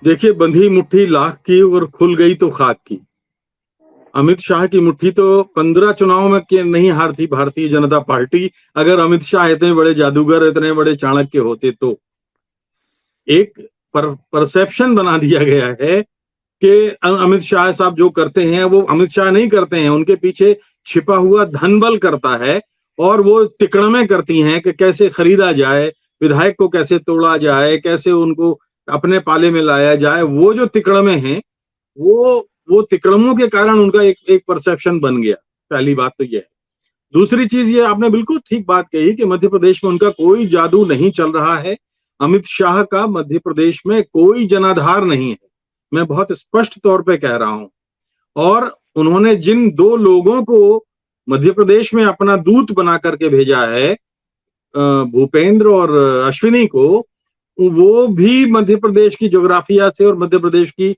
देखिए, बंधी मुट्ठी लाख की और खुल गई तो खाक की। अमित शाह की मुट्ठी तो 15 चुनाव में नहीं हारती भारतीय जनता पार्टी, अगर अमित शाह इतने बड़े जादूगर, इतने बड़े चाणक्य होते तो। एक परसेप्शन बना दिया गया है कि अमित शाह साहब जो करते हैं वो अमित शाह नहीं करते हैं, उनके पीछे छिपा हुआ धन बल करता है। और वो तिकड़में करती हैं कि कैसे खरीदा जाए, विधायक को कैसे तोड़ा जाए, कैसे उनको अपने पाले में लाया जाए। वो जो तिकड़में हैं, वो तिकड़मों के कारण उनका एक एक परसेप्शन बन गया। पहली बात तो ये है। दूसरी चीज, ये आपने बिल्कुल ठीक बात कही कि मध्य प्रदेश में उनका कोई जादू नहीं चल रहा है। अमित शाह का मध्य प्रदेश में कोई जनाधार नहीं है, मैं बहुत स्पष्ट तौर पे कह रहा हूं। और उन्होंने जिन दो लोगों को मध्य प्रदेश में अपना दूत बना करके भेजा है, भूपेंद्र और अश्विनी को, वो भी मध्य प्रदेश की ज्योग्राफिया से और मध्य प्रदेश की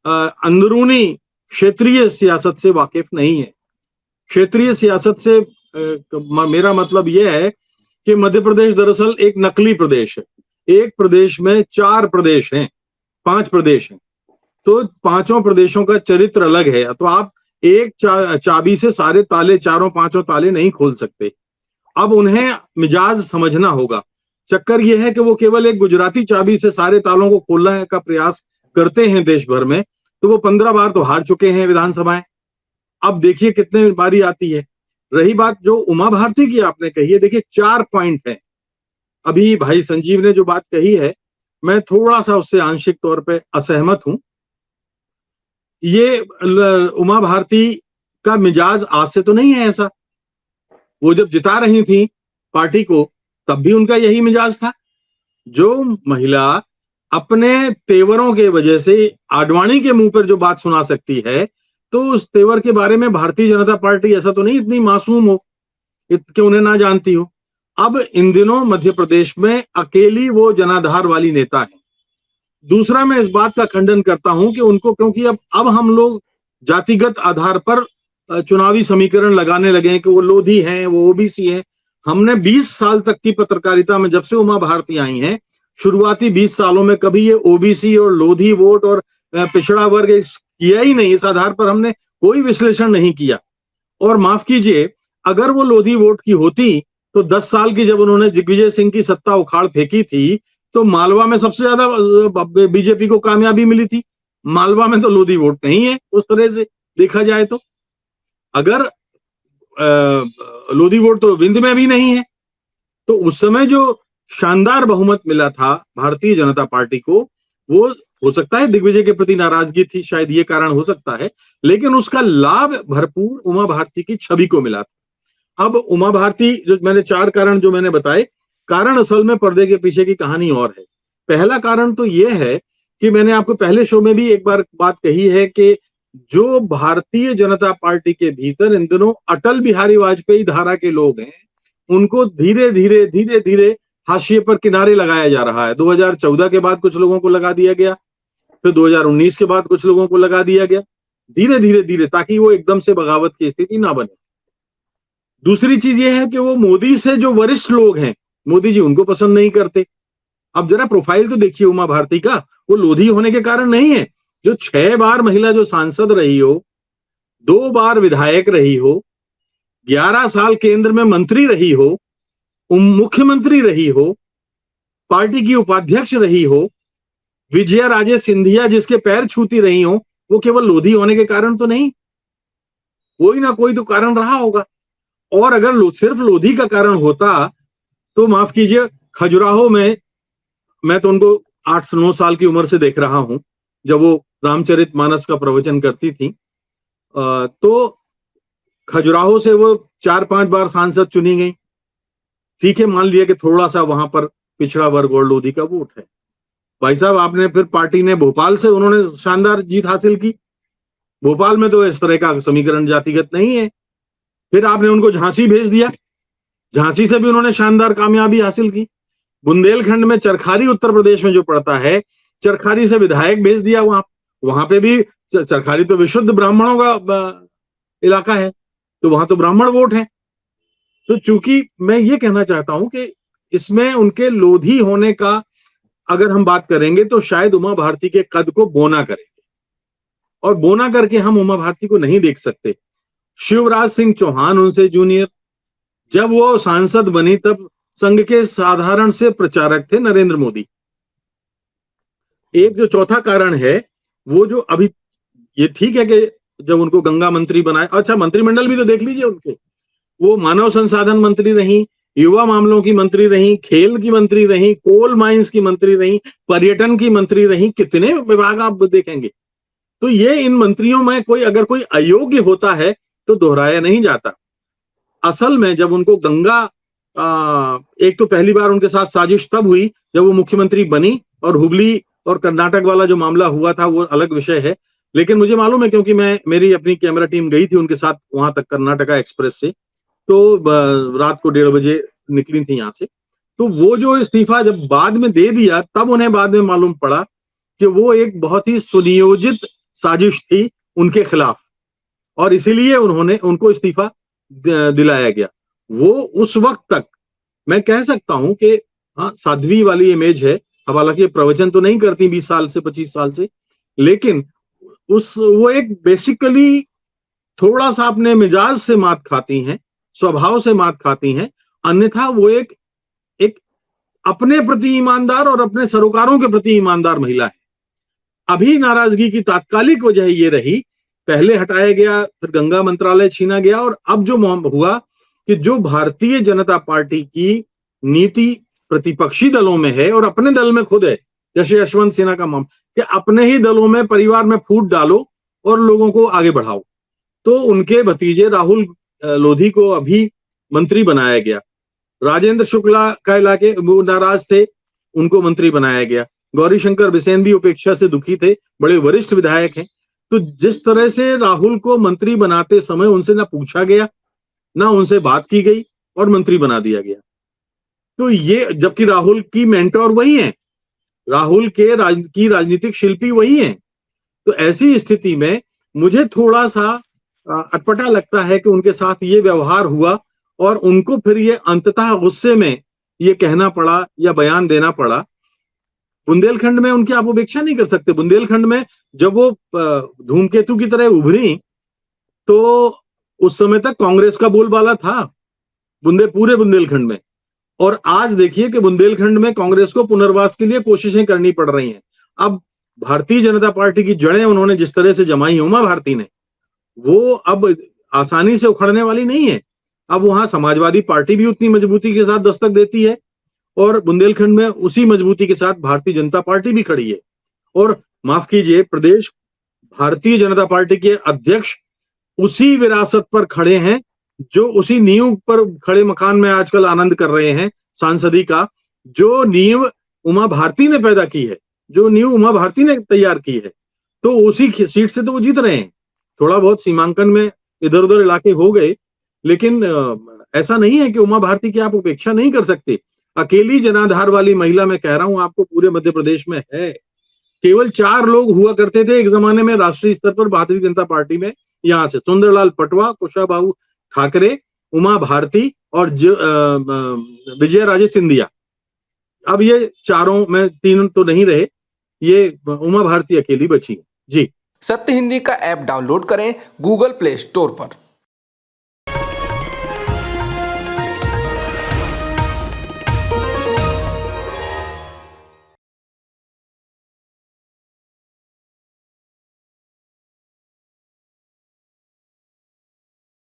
अंदरूनी क्षेत्रीय सियासत से वाकिफ नहीं है। क्षेत्रीय सियासत से मेरा मतलब यह है कि मध्य प्रदेश दरअसल एक नकली प्रदेश है। एक प्रदेश में 4 प्रदेश हैं, 5 प्रदेश हैं, तो पांचों प्रदेशों का चरित्र अलग है। तो आप एक चाबी से सारे ताले, चारों पांचों ताले नहीं खोल सकते। अब उन्हें मिजाज समझना होगा। चक्कर यह है कि वो केवल एक गुजराती चाबी से सारे तालों को खोलने का प्रयास करते हैं देश भर में, तो वो 15 बार तो हार चुके हैं विधानसभाएं। अब देखिए कितने बारी आती है। रही बात जो उमा भारती की आपने कही है, देखिए 4 पॉइंट है। अभी भाई संजीव ने जो बात कही है, मैं थोड़ा सा उससे आंशिक तौर पे असहमत हूं। ये उमा भारती का मिजाज आज से तो नहीं है ऐसा। वो जब जिता रही थी पार्टी को, तब भी उनका यही मिजाज था। जो महिला अपने तेवरों के वजह से आडवाणी के मुंह पर जो बात सुना सकती है, तो उस तेवर के बारे में भारतीय जनता पार्टी ऐसा तो नहीं इतनी मासूम हो कि उन्हें ना जानती हो। अब इन दिनों मध्य प्रदेश में अकेली वो जनाधार वाली नेता है। दूसरा, मैं इस बात का खंडन करता हूं कि उनको, क्योंकि अब हम लोग जातिगत आधार पर चुनावी समीकरण लगाने लगे हैं कि वो लोधी हैं, वो ओबीसी हैं। हमने 20 साल तक की पत्रकारिता में, जब से उमा भारती आई हैं, शुरुआती 20 सालों में कभी ये ओबीसी और लोधी वोट और पिछड़ा वर्ग किया ही नहीं। इस आधार पर हमने कोई विश्लेषण नहीं किया। और माफ कीजिए, अगर वो लोधी वोट की होती तो 10 साल की जब उन्होंने दिग्विजय सिंह की सत्ता उखाड़ फेंकी थी, तो मालवा में सबसे ज्यादा बीजेपी को कामयाबी मिली थी। मालवा में तो लोधी वोट नहीं है उस तरह से देखा जाए तो। अगर लोधी वोट तो विंध्य में भी नहीं है। तो उस समय जो शानदार बहुमत मिला था भारतीय जनता पार्टी को, वो हो सकता है दिग्विजय के प्रति नाराजगी थी, शायद ये कारण हो सकता है, लेकिन उसका लाभ भरपूर उमा भारती की छवि को मिला था। अब उमा भारती, जो मैंने 4 कारण जो मैंने बताए, कारण असल में पर्दे के पीछे की कहानी और है। पहला कारण तो यह है कि मैंने आपको पहले शो में भी एक बार बात कही है कि जो भारतीय जनता पार्टी के भीतर इन दिनों अटल बिहारी वाजपेयी धारा के लोग हैं, उनको धीरे धीरे हाशिए पर किनारे लगाया जा रहा है। 2014 के बाद कुछ लोगों को लगा दिया गया, फिर 2019 के बाद कुछ लोगों को लगा दिया गया, धीरे, ताकि वो एकदम से बगावत की स्थिति ना बने। दूसरी चीज ये है कि वो मोदी से जो वरिष्ठ लोग हैं, मोदी जी उनको पसंद नहीं करते। अब जरा प्रोफाइल तो देखिए उमा भारती का, वो लोधी होने के कारण नहीं है। जो 6 बार महिला जो सांसद रही हो, 2 बार विधायक रही हो, 11 साल केंद्र में मंत्री रही हो, मुख्यमंत्री रही हो, पार्टी की उपाध्यक्ष रही हो, विजया राजे सिंधिया जिसके पैर छूती रही हो, वो केवल लोधी होने के कारण तो नहीं, कोई ना कोई तो कारण रहा होगा। और अगर सिर्फ लोधी का कारण होता तो माफ कीजिए, खजुराहो में मैं तो उनको 8-9 साल की उम्र से देख रहा हूं, जब वो रामचरितमानस का प्रवचन करती थी। तो खजुराहो से वो 4-5 बार सांसद चुनी गई। ठीक है, मान लिया कि थोड़ा सा वहां पर पिछड़ा वर्ग और लोधी का वोट है। भाई साहब, आपने फिर पार्टी ने भोपाल से उन्होंने शानदार जीत हासिल की। भोपाल में तो इस तरह का समीकरण जातिगत नहीं है। फिर आपने उनको झांसी भेज दिया, झांसी से भी उन्होंने शानदार कामयाबी हासिल की। बुंदेलखंड में चरखारी उत्तर प्रदेश में जो पड़ता है, चरखारी से विधायक भेज दिया वहां पे भी। चरखारी तो विशुद्ध ब्राह्मणों का इलाका है, तो वहां तो ब्राह्मण वोट है। तो चूंकि मैं ये कहना चाहता हूं कि इसमें उनके लोधी होने का अगर हम बात करेंगे तो शायद उमा भारती के कद को बोना करेंगे, और बोना करके हम उमा भारती को नहीं देख सकते। शिवराज सिंह चौहान उनसे जूनियर, जब वो सांसद बनी तब संघ के साधारण से प्रचारक थे नरेंद्र मोदी। एक जो चौथा कारण है वो जो अभी, ये ठीक है कि जब उनको गंगा मंत्री बनाया, अच्छा मंत्रिमंडल भी तो देख लीजिए उनके, वो मानव संसाधन मंत्री रही, युवा मामलों की मंत्री रही, खेल की मंत्री रही, कोल माइंस की मंत्री रही, पर्यटन की मंत्री रही, कितने विभाग आप देखेंगे। तो ये इन मंत्रियों में कोई अगर कोई अयोग्य होता है तो दोहराया नहीं जाता। असल में जब उनको गंगा, एक तो पहली बार उनके साथ साजिश तब हुई जब वो मुख्यमंत्री बनी, और हुबली और कर्नाटक वाला जो मामला हुआ था वो अलग विषय है, लेकिन मुझे मालूम है क्योंकि मेरी अपनी कैमरा टीम गई थी उनके साथ वहां तक कर्नाटका एक्सप्रेस से, तो रात को 1:30 बजे निकली थी यहां से। तो वो जो इस्तीफा जब बाद में दे दिया तब उन्हें बाद में मालूम पड़ा कि वो एक बहुत ही सुनियोजित साजिश थी उनके खिलाफ, और इसीलिए उनको इस्तीफा दिलाया गया। वो उस वक्त तक मैं कह सकता हूं कि हाँ साध्वी वाली इमेज है, अब हालांकि प्रवचन तो नहीं करती 20 साल से 25 साल से, लेकिन वो एक बेसिकली थोड़ा सा अपने मिजाज से मात खाती हैं, स्वभाव से मात खाती हैं, अन्यथा वो एक अपने प्रति ईमानदार और अपने सरोकारों के प्रति ईमानदार महिला है। अभी नाराजगी की तात्कालिक वजह ये रही, पहले हटाया गया, फिर गंगा मंत्रालय छीना गया, और अब जो हुआ कि जो भारतीय जनता पार्टी की नीति प्रतिपक्षी दलों में है और अपने दल में खुद है, जैसे यशवंत सिन्हा का मामला, कि अपने ही दलों में परिवार में फूट डालो और लोगों को आगे बढ़ाओ। तो उनके भतीजे राहुल लोधी को अभी मंत्री बनाया गया, राजेंद्र शुक्ला का इलाके वो नाराज थे, उनको मंत्री बनाया गया, गौरीशंकर बिसेन भी उपेक्षा से दुखी थे, बड़े वरिष्ठ विधायक हैं। तो जिस तरह से राहुल को मंत्री बनाते समय उनसे ना पूछा गया, ना उनसे बात की गई, और मंत्री बना दिया गया। तो ये, जबकि राहुल की मेंटोर वही हैं, राहुल की राजनीतिक शिल्पी वही हैं। तो ऐसी स्थिति में मुझे थोड़ा सा अटपटा लगता है कि उनके साथ ये व्यवहार हुआ, और उनको फिर ये अंततः गुस्से में ये कहना पड़ा या बयान देना पड़ा। बुंदेलखंड में उनकी आप उपेक्षा नहीं कर सकते। बुंदेलखंड में जब वो धूमकेतु की तरह उभरी तो उस समय तक कांग्रेस का बोलबाला था पूरे बुंदेलखंड में, और आज देखिए कि बुंदेलखंड में कांग्रेस को पुनर्वास के लिए कोशिशें करनी पड़ रही हैं। अब भारतीय जनता पार्टी की जड़ें उन्होंने जिस तरह से जमाई उमा भारती ने, वो अब आसानी से उखड़ने वाली नहीं है। अब वहां समाजवादी पार्टी भी उतनी मजबूती के साथ दस्तक देती है, और बुंदेलखंड में उसी मजबूती के साथ भारतीय जनता पार्टी भी खड़ी है। और माफ कीजिए, प्रदेश भारतीय जनता पार्टी के अध्यक्ष उसी विरासत पर खड़े हैं, जो उसी नींव पर खड़े मकान में आजकल आनंद कर रहे हैं सांसदी का, जो नींव उमा भारती ने पैदा की है, जो नींव उमा भारती ने तैयार की है। तो उसी सीट से तो वो जीत रहे हैं। थोड़ा बहुत सीमांकन में इधर उधर इलाके हो गए, लेकिन ऐसा नहीं है कि उमा भारती की आप उपेक्षा नहीं कर सकते। अकेली जनाधार वाली महिला, मैं कह रहा हूं आपको, पूरे मध्य प्रदेश में है। केवल 4 लोग हुआ करते थे एक जमाने में राष्ट्रीय स्तर पर भारतीय जनता पार्टी में, यहां से सुंदरलाल पटवा, कुशाभाऊ ठाकरे, उमा भारती और विजय राजे सिंधिया। अब ये चारों में 3 तो नहीं रहे, ये उमा भारती अकेली बची। जी। सत्य हिंदी का ऐप डाउनलोड करें गूगल प्ले स्टोर पर।